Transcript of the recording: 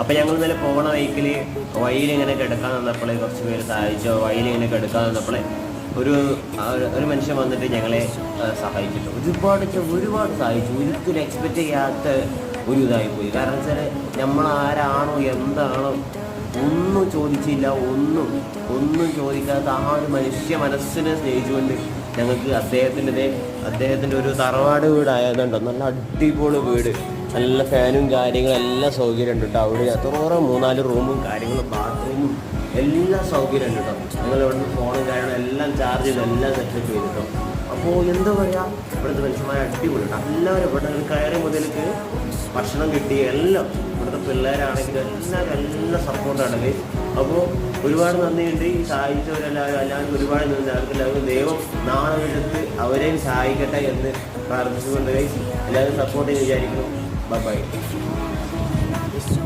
അപ്പോൾ ഞങ്ങൾ ഇന്നലെ പോകണ വഴിയിലിങ്ങനെ കിടക്കാൻ നിന്നപ്പോഴേ കുറച്ച് പേര് സഹായിച്ചോ, വഴിയിലിങ്ങനെ കിടക്കാൻ നിന്നപ്പോഴേ ഒരു മനുഷ്യൻ വന്നിട്ട് ഞങ്ങളെ സഹായിച്ചിട്ട് ഒരുപാട് സഹായിച്ചു. ഒരിക്കലും എക്സ്പെക്റ്റ് ചെയ്യാത്ത ഒരു ഇതായിപ്പോയി. കാരണം വെച്ചാൽ നമ്മൾ ആരാണോ എന്താണോ ഒന്നും ചോദിച്ചില്ല, ഒന്നും ചോദിക്കാത്ത ആ ഒരു മനുഷ്യ മനസ്സിനെ സ്നേഹിച്ചുകൊണ്ട് ഞങ്ങൾക്ക് അദ്ദേഹത്തിൻ്റെ ഒരു തറവാട് വീടായതുകൊണ്ടോ നല്ല അടിപൊളി വീട്, നല്ല ഫാനും കാര്യങ്ങളും എല്ലാ സൗകര്യം ഉണ്ട് കേട്ടോ. അവിടെ അത്രയും 3-4 റൂമും കാര്യങ്ങളും ബാത്റൂമും എല്ലാ സൗകര്യം ഉണ്ട് കേട്ടോ. ഞങ്ങൾ ഇവിടുന്ന് ഫോണും കാര്യങ്ങളും എല്ലാം ചാർജ് ചെയ്ത് എല്ലാം സെറ്റപ്പ് ചെയ്തിട്ടോ. അപ്പോൾ എന്താ പറയുക, ഇവിടുത്തെ മനുഷ്യന്മാരെ അടിപൊളി കേട്ടോ. എല്ലാവരും ഇവിടെ കയറി മുതലേക്ക് ഭക്ഷണം കിട്ടി, എല്ലാം ഇവിടുത്തെ പിള്ളേരാണെങ്കിലും എല്ലാം സപ്പോർട്ടാണ്. അപ്പോൾ ഒരുപാട് നന്ദിയുണ്ട് ഈ സഹായിച്ചവരെല്ലാവരും ഒരുപാട് നന്ദി. അവർക്കെല്ലാവരും ദൈവം നാളെ എടുത്ത് അവരെയും സഹായിക്കട്ടെ എന്ന് പ്രാർത്ഥിച്ചുകൊണ്ട് എല്ലാവരും സപ്പോർട്ട് ചെയ്ത് വിചാരിക്കുന്നു. ബൈ.